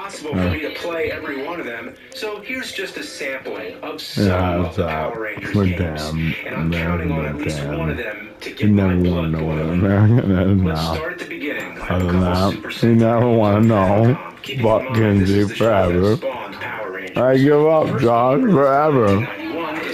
impossible for me to play every one of them, so here's just a sampling of some of the Power Rangers games. And I'm counting on at least one of them to get my blood boiling. Let's start at the beginning. I have a couple Super Sentai. You never want to know. But Kenzie forever. I give up, Josh, forever.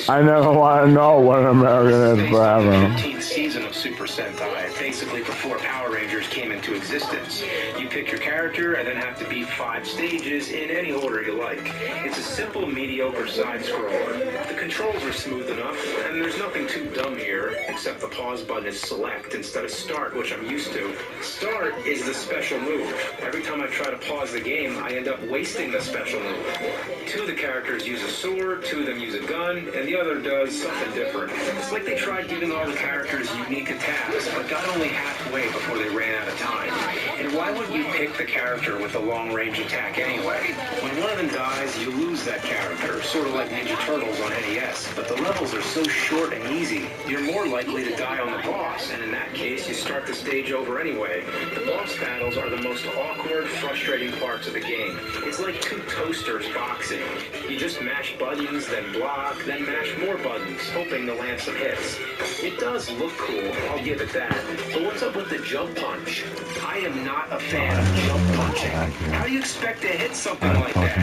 I never want to know what American is forever. The 15th season of Super Sentai, basically before Power Rangers came into existence. You pick your character and then have to beat 5 stages in any order you like. It's a simple, mediocre side-scroller. The controls are smooth enough, and there's nothing too dumb here, except the pause button is select instead of start, which I'm used to. Start is the special move. Every time I try to pause the game, I end up wasting the special move. 2 of the characters use a sword, 2 of them use a gun, and the other does something different. It's like they tried giving all the characters unique attacks, but got only halfway before they ran out of time. And why would you pick the character with a long-range attack anyway? When one of them dies, you lose that character, sort of like Ninja Turtles on NES. But the levels are so short and easy, you're more likely to die on the boss, and in that case, you start the stage over anyway. The boss battles are the most awkward, frustrating parts of the game. It's like 2 toasters boxing. You just mash buttons, then block, then mash more buttons, hoping to land some hits. It does look cool, I'll give it that. But what's up with the jump punch? I am not a fan of jump punching. How do you expect to hit something like that?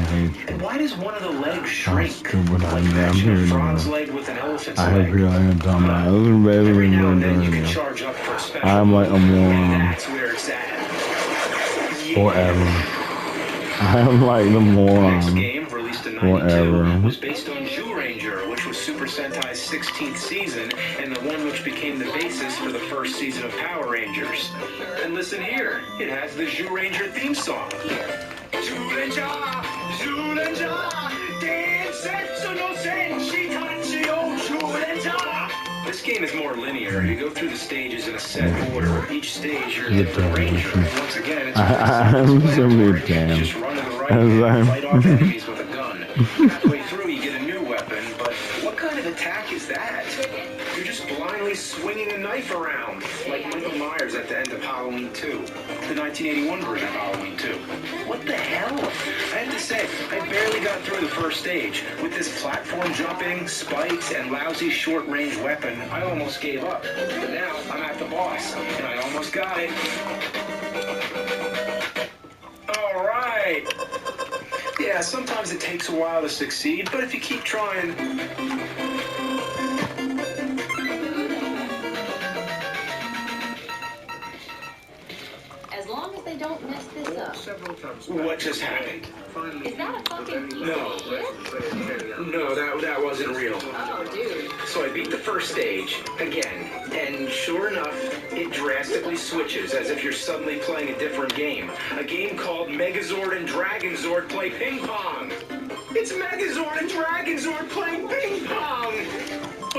And why does one of the legs shrink? Like matching a frog's leg with an elephant's leg. Every now and then you can charge up for a special. I'm like a moron. That's where it's at. Forever. I'm like the moron. The next game, released in 92, was based on Zentreya, which was Super Sentai's 16th season, and the one which became the basis for the first season of Power Rangers. And listen here, it has the Zentreya theme song. Zentreya, Zentreya, Densetsu no Senshi Tachi o Zentreya. This game is more linear. You go through the stages in a set order. Each stage, you're a different ranger. Once again, it's just run to the right and fight off enemies with a gun. Halfway through, you get a new weapon, but what kind of attack is that? You're just blindly swinging a knife around, like Michael Myers at the end of Halloween 2, the 1981 version of Halloween 2. What the hell? I have to say, I barely got through the first stage. With this platform jumping, spikes, and lousy short-range weapon, I almost gave up. But now, I'm at the boss, and I almost got it. All right. Yeah, sometimes it takes a while to succeed, but if you keep trying... As long as they don't mess this up. What just happened? Is that a fucking piece No. of shit? No, that wasn't real. Oh, dude. So I beat the first stage, again, and sure enough, it drastically switches as if you're suddenly playing a different game. A game called Megazord and Dragonzord Play Ping Pong. It's Megazord and Dragonzord playing ping pong!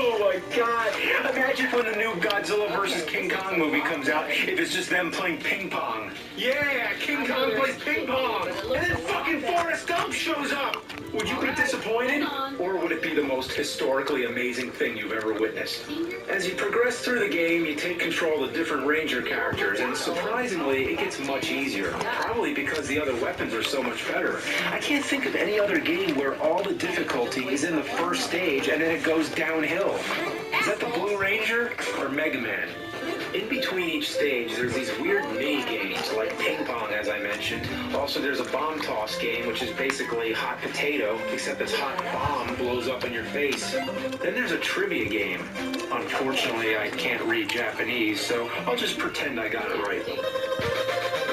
Oh my god. Imagine when the new Godzilla vs. King Kong movie comes out, if it's just them playing ping pong. Yeah, King Kong plays ping pong! And then fucking Forrest Gump shows up! Would you be disappointed? Or would it be the most historically amazing thing you've ever witnessed? As you progress through the game, you take control of different Ranger characters, and surprisingly, it gets much easier. Probably because the other weapons are so much better. I can't think of any other game where all the difficulty is in the first stage and then it goes downhill. Is that the Blue Ranger or Mega Man? In between each stage, there's these weird mini-games, like ping pong, as I mentioned. Also, there's a bomb toss game, which is basically hot potato, except this hot bomb blows up in your face. Then there's a trivia game. Unfortunately, I can't read Japanese, so I'll just pretend I got it right.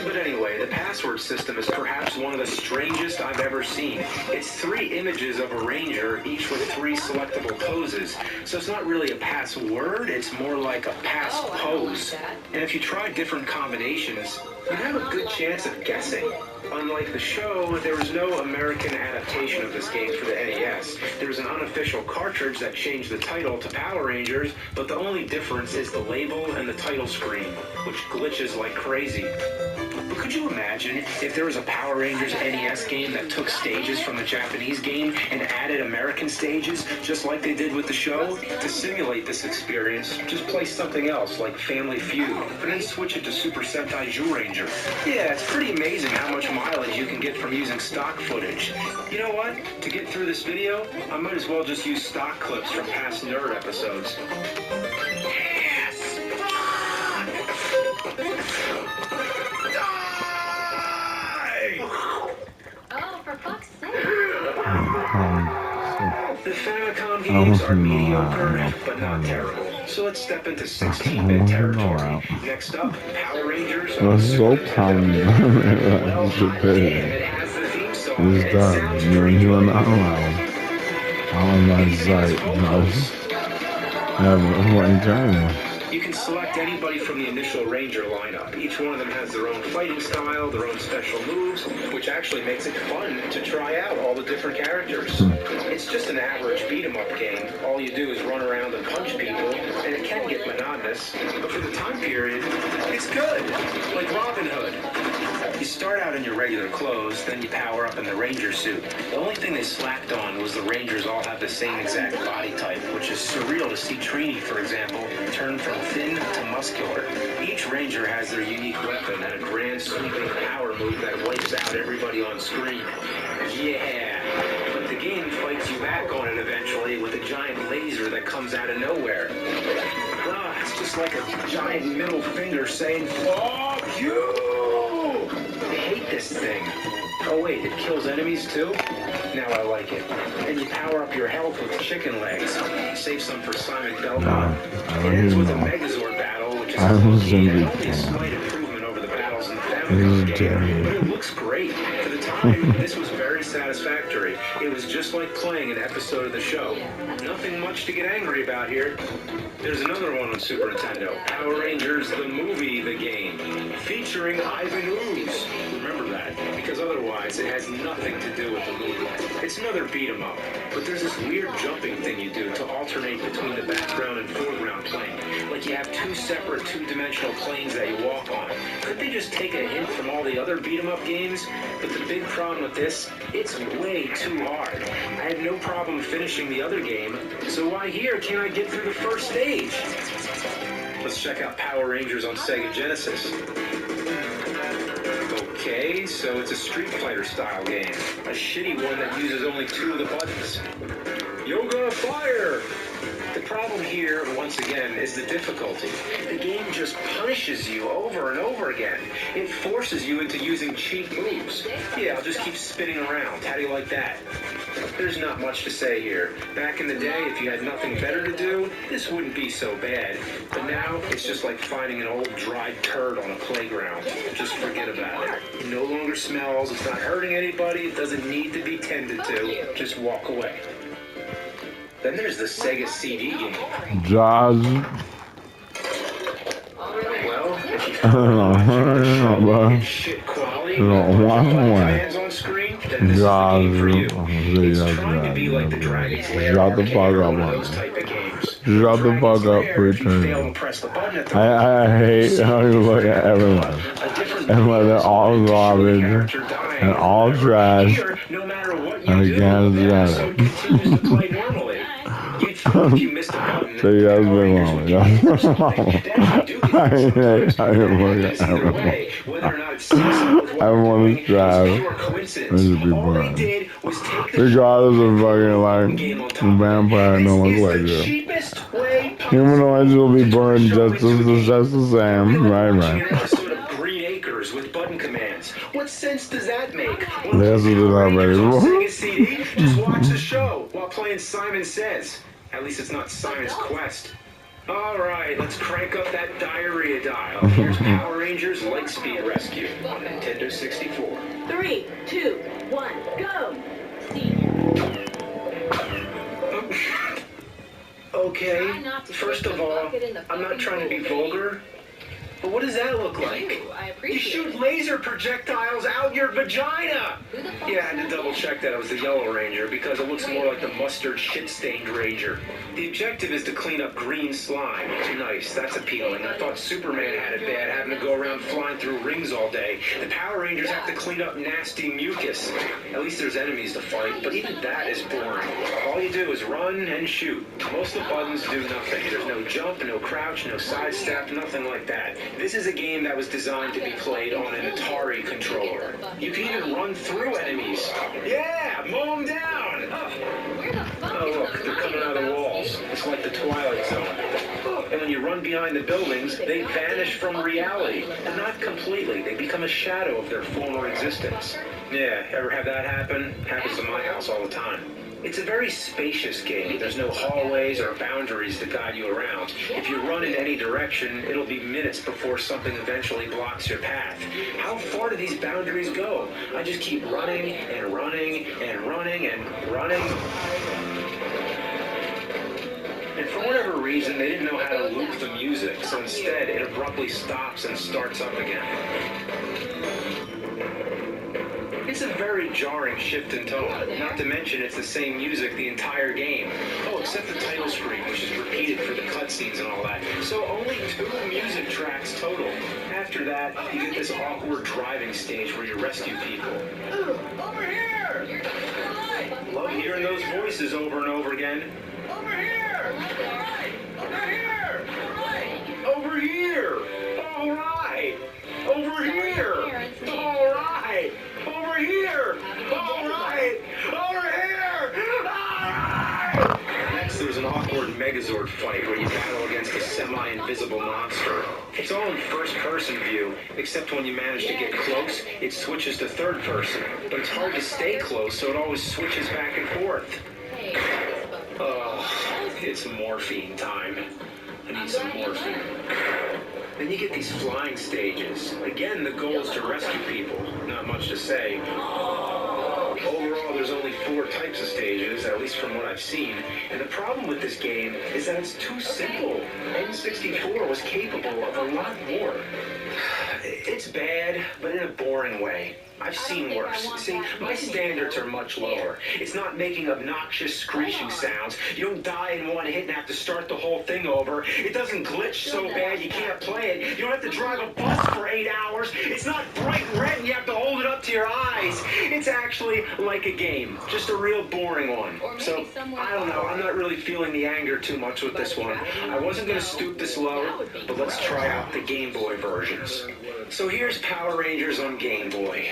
But anyway, the password system is perhaps one of the strangest I've ever seen. It's 3 images of a ranger, each with 3 selectable poses. So it's not really a password, it's more like a pass pose. And if you try different combinations, you have a good chance of guessing. Unlike the show, there was no American adaptation of this game for the NES. There was an unofficial cartridge that changed the title to Power Rangers, but the only difference is the label and the title screen, which glitches like crazy. But could you imagine if there was a Power Rangers NES game that took stages from the Japanese game and added American stages, just like they did with the show? To simulate this experience, just play something else like Family Feud, and then switch it to Super Sentai Zyuranger. Yeah, it's pretty amazing how much mileage you can get from using stock footage. You know what? To get through this video, I might as well just use stock clips from past Nerd episodes. Yes! Die! Oh, for fuck's sake. The Famicom games are mediocre, but not terrible. So let's step into 16-bit territory. Next up, Power Rangers. That's so tiny. Well, That's a damn, bit. it has the theme song. It's It done. sounds You're pretty doing good. on my site. You can select anybody from the initial Ranger lineup. Each one of them has their own fighting style, their own special moves, which actually makes it fun to try out all the different characters. It's just an average beat-em-up game. All you do is run around and punch people, and it can get monotonous. But for the time period, it's good. Like Robin Hood. You start out in your regular clothes, then you power up in the Ranger suit. The only thing they slacked on was the Rangers all have the same exact body type, which is surreal to see Trini, for example, turn from thin to muscular. Each Ranger has their unique weapon and a grand sweeping power move that wipes out everybody on screen. Yeah, but the game fights you back on it eventually with a giant laser that comes out of nowhere. Ah, it's just like a giant middle finger saying, "Fuck you!" I hate this thing. Oh wait, it kills enemies too? Now I like it. And you power up your health with chicken legs. Save some for Simon Belmont. It ends with a Megazord battle, which is clunky and only a slight improvement over the battles in the Famicom game. But it looks great. For the time, this was very satisfactory. It was just like playing an episode of the show. Nothing much to get angry about here. There's another one on Super Nintendo. Power Rangers, the movie, the game. Featuring Ivan Ooze. Remember that, because otherwise it has nothing to do with the movie. It's another beat 'em up, but there's this weird jumping thing you do to alternate between the background and foreground plane. Like you have two separate two-dimensional planes that you walk on. Could they just take a hint from all the other beat 'em up games? But the big problem with this, it's way too hard. I had no problem finishing the other game, so why here can't I get through the first stage? Let's check out Power Rangers on Sega Genesis. Okay, so it's a Street Fighter style game. A shitty one that uses only two of the buttons. Yoga Fire! The problem here, once again, is the difficulty. The game just punishes you over and over again. It forces you into using cheap moves. Yeah, I'll just keep spinning around. How do you like that? There's not much to say here. Back in the day, if you had nothing better to do, this wouldn't be so bad. But now, it's just like finding an old dried turd on a playground. Just forget about it. It no longer smells, it's not hurting anybody, it doesn't need to be tended to. Just walk away. Then there's the Sega CD game. Jaws. Well, if you find shit quality, hands on screen, then this is the game for you. It's trying to be like the Dragon's Lair arcade or one of those type of games. Shut the fuck up, pretend. I hate how you look at everyone. And when they're all garbage and all trash. And again, you missed a button. So you guys been wrong. I hate how you look at everyone. Everyone is trash. This should be burned. Regardless of fucking like vampire, no one's like this. Humanoids will be burned just the same. Right. With button commands. What sense does that make? This is already Sega CD? Just watch the show while playing Simon Says. At least it's not Simon's Quest. Alright, let's crank up that diarrhea dial. Here's Power Rangers Lightspeed Rescue on Nintendo 64. 3, 2, 1, go! Okay, first of all, I'm not trying to be vulgar, But what does that look like? Ooh, I You appreciate shoot it. laser projectiles out your vagina! Who the fuck's Yeah, I had to that double kid? check that it was the Yellow Ranger because it looks more like the mustard shit-stained Ranger. The objective is to clean up green slime. Nice, that's appealing. I thought Superman had it bad having to go around flying through rings all day. The Power Rangers have to clean up nasty mucus. At least there's enemies to fight, but even that is boring. All you do is run and shoot. Most of the buttons do nothing. There's no jump, no crouch, no sidestep, nothing like that. This is a game that was designed to be played on an Atari controller. You can even run through enemies. Yeah, mow them down! Where the fuck Oh, is look, the they're money coming out of the about walls. skating? It's like the Twilight Zone. And when you run behind the buildings, they vanish from reality. But not completely. They become a shadow of their former existence. Yeah, ever have that happen? Happens to my house all the time. It's a very spacious game. There's no hallways or boundaries to guide you around. If you run in any direction, it'll be minutes before something eventually blocks your path. How far do these boundaries go? I just keep running and running and running and running. And for whatever reason, they didn't know how to loop the music, so instead it abruptly stops and starts up again. It's a very jarring shift in tone, not to mention it's the same music the entire game. Oh, except the title screen, which is repeated for the cutscenes and all that. So only 2 music tracks total. After that, you get this awkward driving stage where you rescue people. Over here! Love hearing those voices over and over again. Over here! Over here! Over here! All right! Over here! All right! Over here! All right! Over here! All right! Next, there's an awkward Megazord fight where you battle against a semi-invisible monster. It's all in first-person view, except when you manage to get close, it switches to third person. But it's hard to stay close, so it always switches back and forth. Hey, Facebook. Oh, it's morphine time. I need some morphine. Then you get these flying stages. Again, the goal is to rescue people. Not much to say. Overall, there's only 4 types of stages, at least from what I've seen. And the problem with this game is that it's too simple. N64 was capable of a lot more. It's bad, but in a boring way. I've seen worse. See, my standards are much lower. It's not making obnoxious screeching sounds. You don't die in one hit and have to start the whole thing over. It doesn't glitch so bad you can't play it. You don't have to drive a bus for 8 hours. It's not bright red and you have to hold it up to your eyes. It's actually like a game. Just a real boring one. So, I don't know. I'm not really feeling the anger too much with this one. I wasn't going to stoop this low, but let's try out the Game Boy versions. So here's Power Rangers on Game Boy.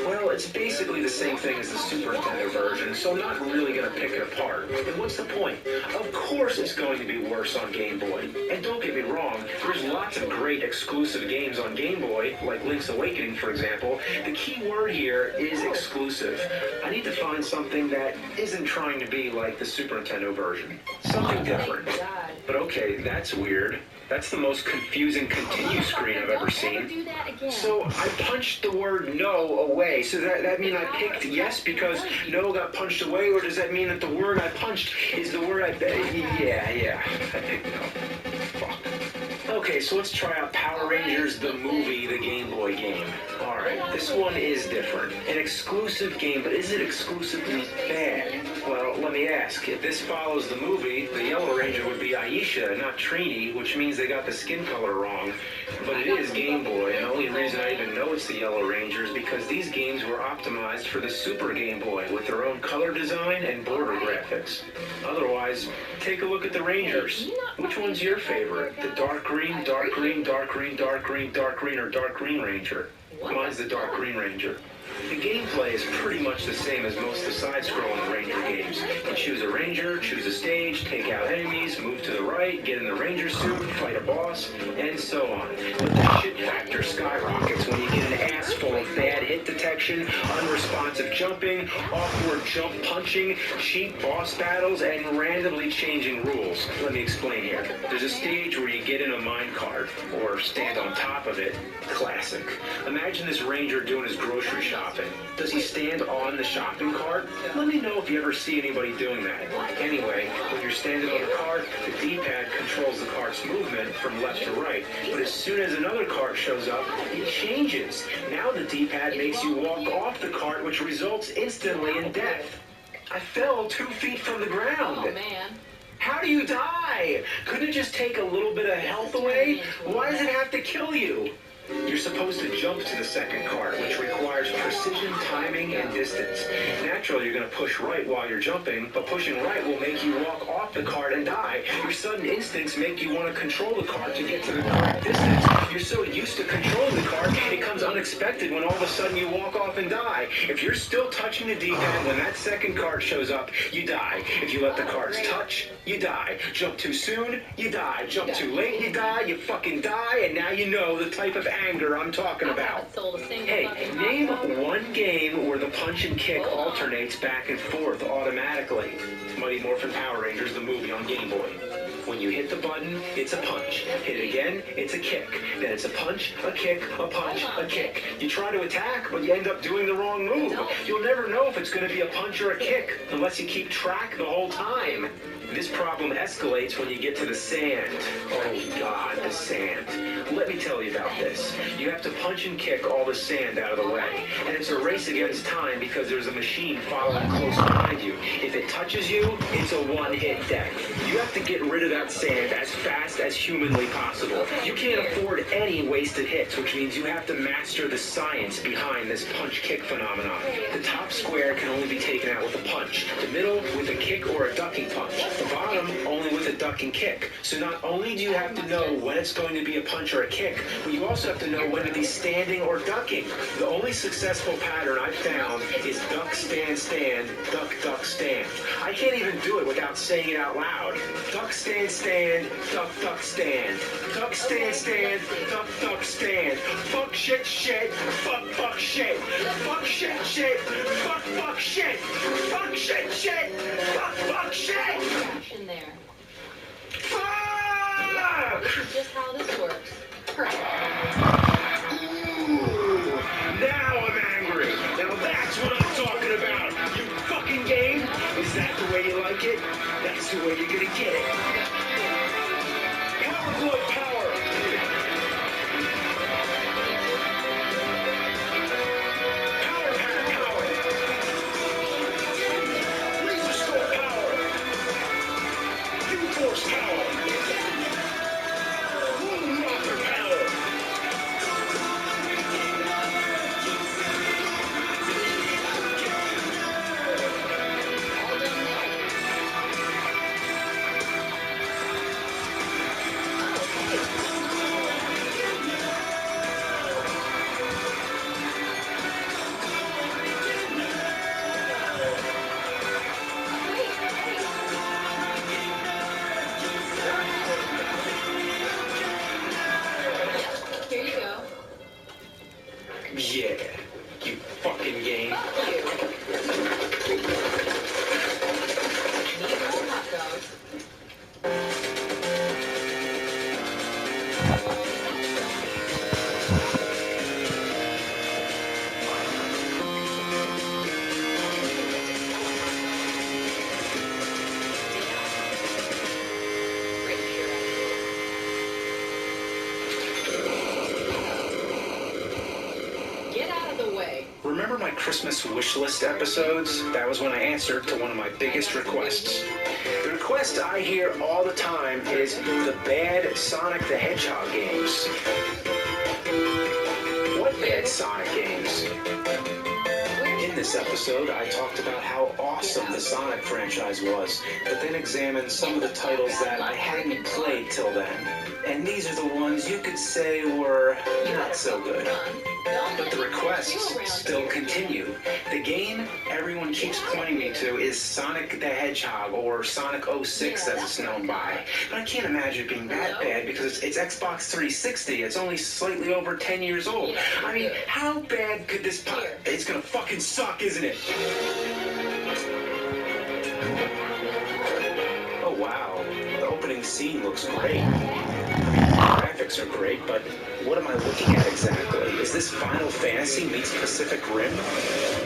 Well, it's basically the same thing as the Super Nintendo version, so I'm not really going to pick it apart. And what's the point? Of course it's going to be worse on Game Boy. And don't get me wrong, there's lots of great exclusive games on Game Boy, like Link's Awakening, for example. The key word here is exclusive. I need to find something that isn't trying to be like the Super Nintendo version. Something different. But okay, that's weird. That's the most confusing continue screen I've ever seen. So I punched the word no away. So that mean I picked yes because no got punched away, or does that mean that the word I punched is the word I... Yeah, I picked no. Fuck. Okay, so let's try out Power Rangers, the movie, the Game Boy game. Alright, this one is different. An exclusive game, but is it exclusively bad? Well, let me ask. If this follows the movie, the Yellow Ranger would be Aisha, not Trini, which means they got the skin color wrong. But it is Game Boy, and the only reason I even know it's the Yellow Ranger is because these games were optimized for the Super Game Boy with their own color design and border graphics. Otherwise, take a look at the Rangers. Which one's your favorite? The dark green, dark green, dark green, dark green, dark green, or dark green Ranger? Mine's the dark green Ranger. The gameplay is pretty much the same as most of the side-scrolling Ranger games. You choose a Ranger, choose a stage, take out enemies, move to the right, get in the Ranger suit, fight a boss, and so on. But the shit factor skyrockets when you get an ass full of bad hit detection, unresponsive jumping, awkward jump punching, cheap boss battles, and randomly changing rules. Let me explain here. There's a stage where you get in a minecart, or stand on top of it. Classic. Imagine this Ranger doing his grocery shopping. Does he stand on the shopping cart? Let me know if you ever see anybody doing that. Anyway, when you're standing on the cart, the D-pad controls controls the cart's movement from left to right, but as soon as another cart shows up, it changes. Now the D-pad makes you walk off the cart, which results instantly in death. I fell 2 feet from the ground. Oh, man. How do you die? Couldn't it just take a little bit of health away? Why does it have to kill you? You're supposed to jump to the second cart, which requires precision, timing, and distance. Naturally, you're going to push right while you're jumping, but pushing right will make you walk off the cart and die. Your sudden instincts make you want to control the cart to get to the correct distance. You're so used to controlling the cart, it comes unexpected when all of a sudden you walk off and die. If you're still touching the D-pad when that second cart shows up, you die. If you let the carts touch, you die. Jump too soon, you die. Jump too late, you die. You fucking die, and now you know the type of anger I'm talking about. Hey, name one game where the punch and kick alternates back and forth automatically. Mighty Morphin Power Rangers, the movie on Game Boy. When you hit the button, it's a punch. Hit it again, it's a kick. Then it's a punch, a kick, a punch, a kick. You try to attack, but you end up doing the wrong move. You'll never know if it's going to be a punch or a kick unless you keep track the whole time. This problem escalates when you get to the sand. Oh God, the sand. Let me tell you about this. You have to punch and kick all the sand out of the way. And it's a race against time because there's a machine following close behind you. If it touches you, it's a one-hit death. You have to get rid of that sand as fast as humanly possible. You can't afford any wasted hits, which means you have to master the science behind this punch-kick phenomenon. The top square can only be taken out with a punch. The middle with a kick or a ducking punch. The bottom only with a duck and kick. So not only do you have to know when it's going to be a punch or a kick, but you also have to know when to be standing or ducking. The only successful pattern I've found is duck, stand, stand, duck, duck, stand. I can't even do it without saying it out loud. Duck, stand, stand, duck, duck, stand. Duck, stand, stand, duck, duck, stand. Fuck, shit, shit, fuck, fuck, shit. Fuck, shit, shit, fuck, fuck, shit. Fuck, shit, shit, fuck, fuck, shit. In there. Fuck! This is just how this works. Perfect. Ooh, now I'm angry. Now that's what I'm talking about. You fucking game? Is that the way you like it? That's the way you're gonna get it. Power glove power. Power pad power. Laser scope power. U-force power. Moonwalker power. All done there. Here you go. Yeah, you fucking game. Fuck you. Need more hot dogs. Great shirt. Get out of the way. Remember my Christmas wish list episodes? That was when I answered to one of my biggest requests. The request I hear all the time is the bad Sonic the Hedgehog games. What bad Sonic games? In this episode, I talked about how awesome the Sonic franchise was, but then examined some of the titles that I hadn't played till then. And these are the ones you could say were not so good. But the requests still continue. The game everyone keeps pointing me to is Sonic the Hedgehog, or Sonic 06 as it's known by. But I can't imagine it being that bad because it's Xbox 360. It's only slightly over 10 years old. I mean, how bad could this It's gonna fucking suck, isn't it? Oh wow. The opening scene looks great. Graphics are great, but what am I looking at exactly? Is this Final Fantasy meets Pacific Rim?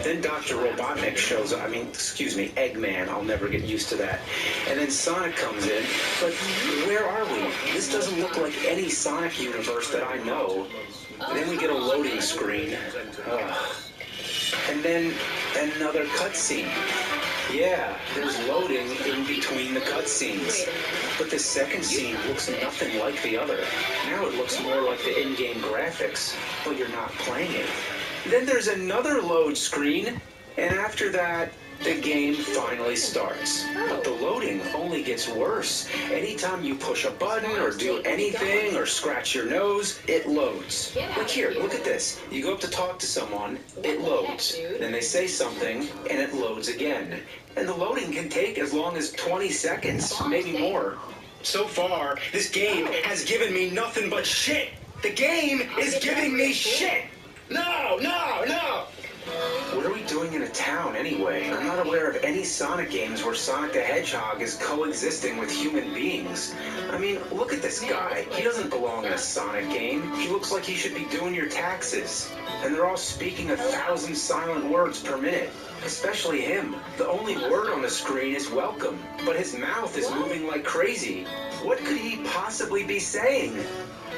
Then Dr. Robotnik shows up. Eggman. I'll never get used to that. And then Sonic comes in. But where are we? This doesn't look like any Sonic universe that I know. And then we get a loading screen. And then another cutscene. Yeah, there's loading in between the cutscenes. But the second scene looks nothing like the other. Now it looks more like the in-game graphics, but you're not playing it. Then there's another load screen, and after that, the game finally starts. But the loading only gets worse. Anytime you push a button or do anything or scratch your nose, it loads. Like here, look at this. You go up to talk to someone, it loads. Then they say something, and it loads again. And the loading can take as long as 20 seconds, maybe more. So far, this game has given me nothing but shit. The game is giving me shit. No, no, no. What are we doing in a town anyway? I'm not aware of any Sonic games where Sonic the Hedgehog is coexisting with human beings. I mean, look at this guy. He doesn't belong in a Sonic game. He looks like he should be doing your taxes. And they're all speaking 1,000 silent words per minute. Especially him. The only word on the screen is welcome, but his mouth is moving like crazy. What could he possibly be saying?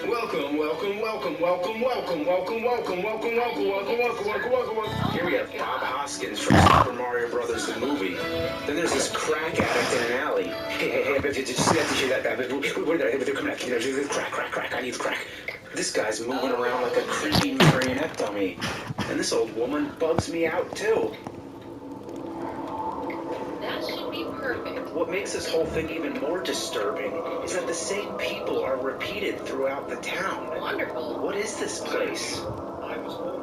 Welcome, welcome, welcome, welcome, welcome, welcome, welcome, welcome, welcome, welcome, welcome, welcome, welcome. Here we have Bob Hoskins from Super Mario Brothers, the movie. Then there's this crack addict in an alley. Hey, did you see that? Did you hear that? They're coming at crack, crack, crack, I need crack. This guy's moving around like a creepy marionette dummy. And this old woman bugs me out, too. That should be perfect. What makes this whole thing even more disturbing is that the same people are repeated throughout the town. Wonderful. What is this place?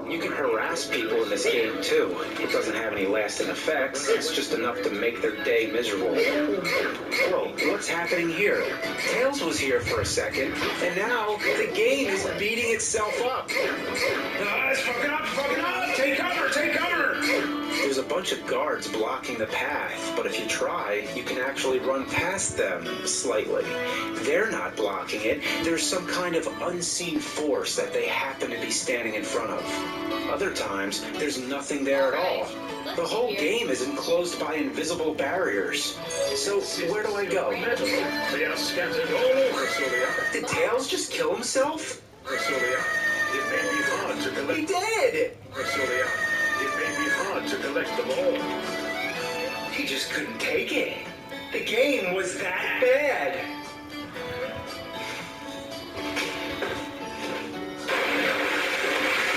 You can harass people in this game too. It doesn't have any lasting effects. It's just enough to make their day miserable. Whoa, what's happening here? Tails was here for a second, and now the game is beating itself up. It's fucking up, fucking up! Take cover, take cover! There's a bunch of guards blocking the path, but if you try, you can actually run past them slightly. They're not blocking it. There's some kind of unseen force that they happen to be standing in front of. Other times, there's nothing there at all. The whole game is enclosed by invisible barriers. So, where do I go? They are scattered all over Zentreya. Did Tails just kill himself? Zentreya. It may be hard to collect. He did! Zentreya. It may be hard to collect them all. He just couldn't take it. The game was that bad.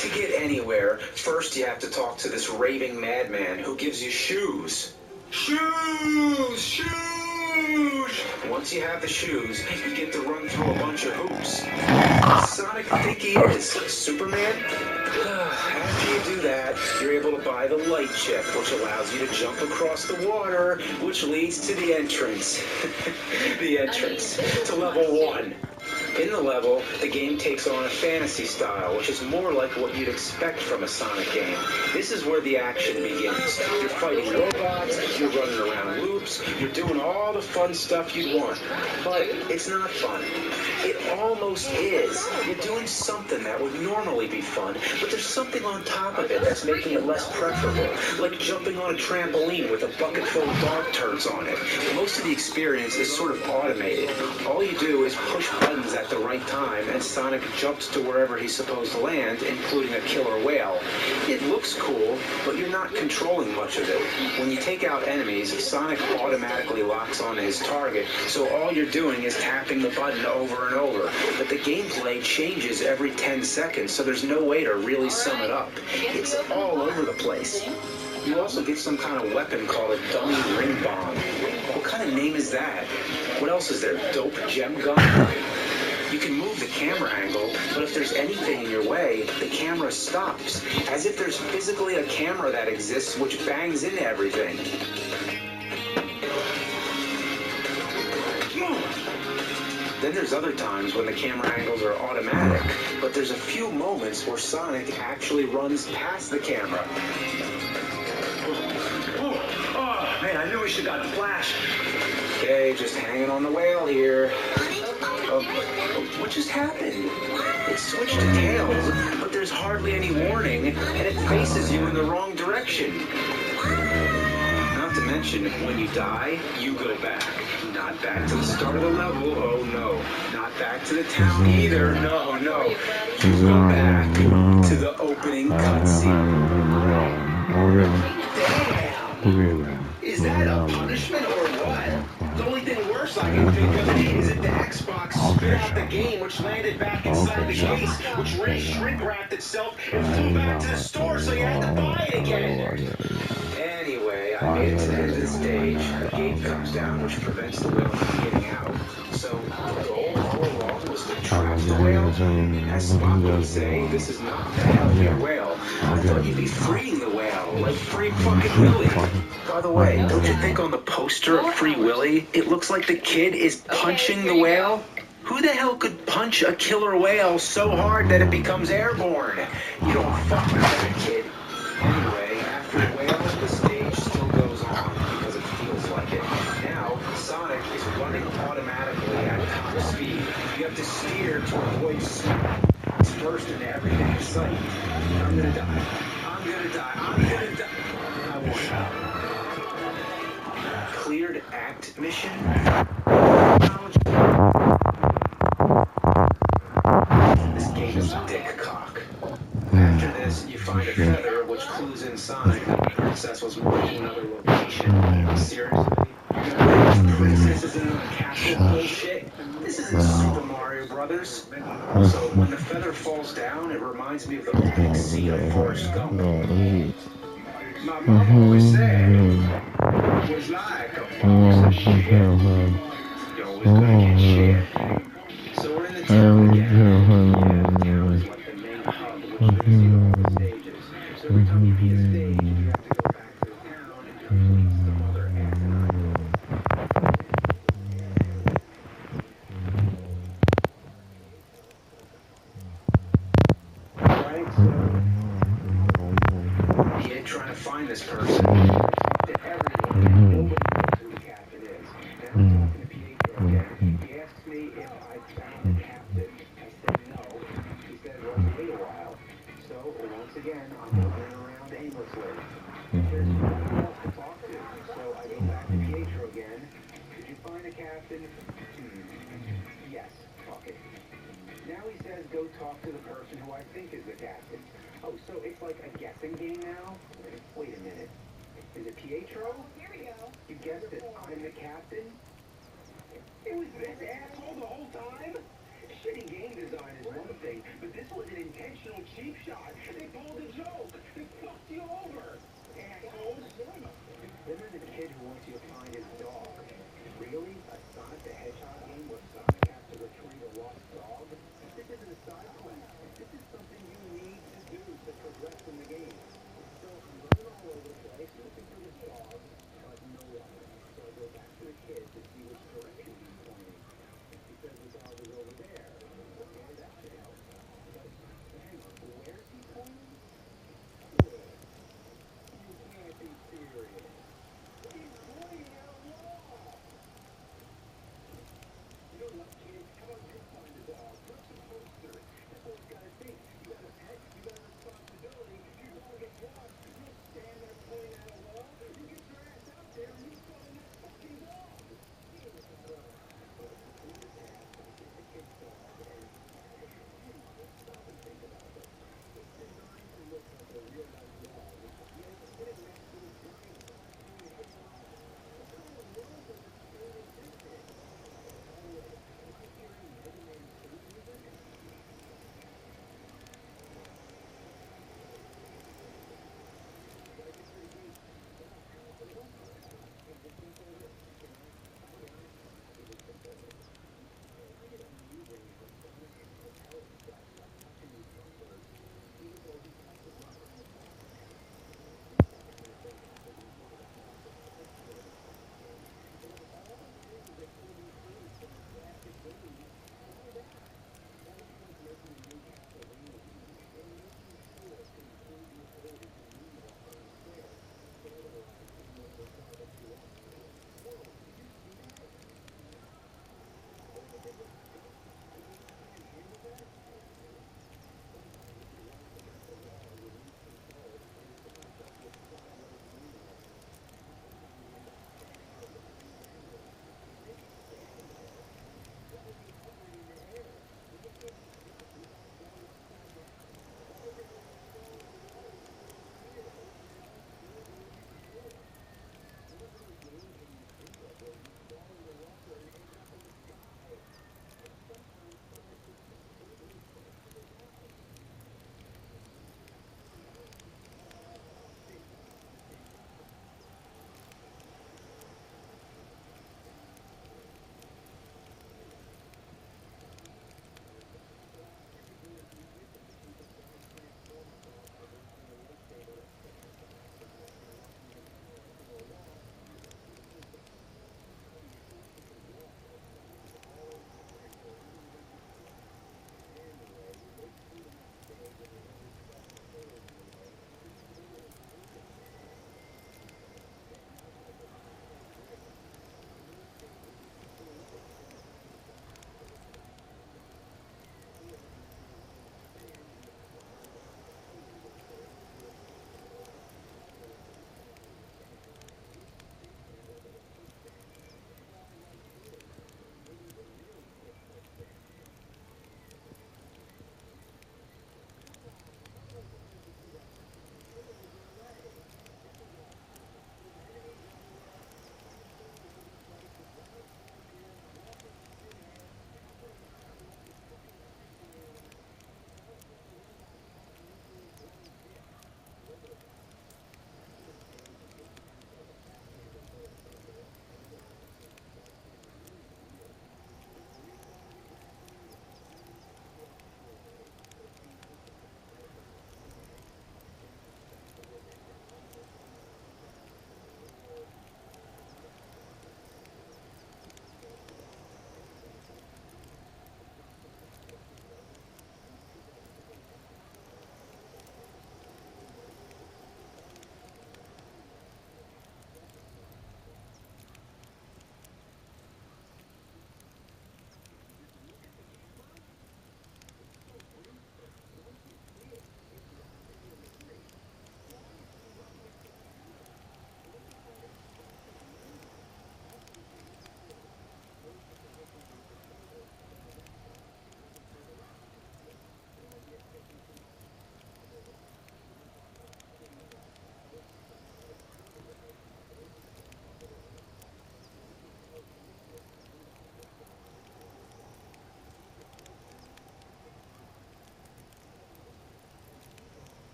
To get anywhere, first you have to talk to this raving madman who gives you shoes. Shoes! Shoes! Once you have the shoes, you get to run through a bunch of hoops. Sonic think he is Superman? After you do that, you're able to buy the light chip, which allows you to jump across the water, which leads to the entrance. The entrance to level 1. In the level, the game takes on a fantasy style, which is more like what you'd expect from a Sonic game. This is where the action begins. You're fighting robots, you're running around loops, you're doing all the fun stuff you'd want. But it's not fun. It almost is. You're doing something that would normally be fun, but there's something on top of it that's making it less preferable. Like jumping on a trampoline with a bucket full of dog turds on it. Most of the experience is sort of automated. All you do is push buttons at the right time, and Sonic jumps to wherever he's supposed to land, including a killer whale. It looks cool, but you're not controlling much of it. When you take out enemies, Sonic automatically locks onto his target, so all you're doing is tapping the button over and over. But the gameplay changes every 10 seconds, so there's no way to really sum it up. It's all over the place. You also get some kind of weapon called a dummy ring bomb. What kind of name is that? What else is there? Dope gem gun? You can move the camera angle, but if there's anything in your way, the camera stops, as if there's physically a camera that exists which bangs into everything. Then there's other times when the camera angles are automatic, but there's a few moments where Sonic actually runs past the camera. Oh, man, I I knew we should have got the flash. Okay, just hanging on the whale here. What just happened? It switched to tails, but there's hardly any warning, and it faces you in the wrong direction. Not to mention, when you die, you go back. Not back to the start of the level, oh no. Not back to the town either, no, no. You go back to the opening cutscene. Damn! Is that a punishment or what? The only thing worse I can think of is that the Xbox spit out the game, which landed back inside the case, which shrink wrapped itself and flew back to the store, so you had to buy it again. Anyway, I made it to the end of the stage. A gate comes down, which prevents the whale from getting out. So the goal all along was to trap the whale. As Spock would say, this is not the healthier whale. I thought you'd be freeing the whale, like Free fucking Willy. By the way, don't you think on the poster of Free Willy, it looks like the kid is punching the whale? Who the hell could punch a killer whale so hard that it becomes airborne? You don't fuck with that kid. Anyway, after the whale, the stage still goes on because it feels like it. Now, Sonic is running automatically at top speed. You have to steer to avoid it's burst into everything in sight. I'm gonna die. I'm gonna die. I'm gonna die. I won't die. Cleared act mission. This game is dick cock. After this, you find a feather which clues in Sonic that the princess was moving to another location. Seriously? The princess is in a castle bullshit? This isn't Super Mario Brothers. Also, when the feather falls down, it reminds me of the opening scene of Forrest Gump. My mom always said, it was like a box of shit. You're always gonna get shit. So we're in the town again. Yeah, the town is like the main hub, which brings you to all the stages. So every time you beat a stage, you have to go back to the town and complete some other Right, so kid trying to find this person. Talk to everyone. Nobody knows who the captain is. Now I'm talking to Pietro again. He asks me if I found the captain. I said no. He said, well, wait a while. So, once again, I'm wandering around aimlessly. There's nobody else to talk to. So I go back to Pietro again. Did you find the captain? Yes. Fuck it. Now he says go talk to the person who I think is the captain. Oh, so it's like a guessing game now? Wait a minute. Is it Pietro? Here we go. You guessed it. I'm the captain? It was this asshole the whole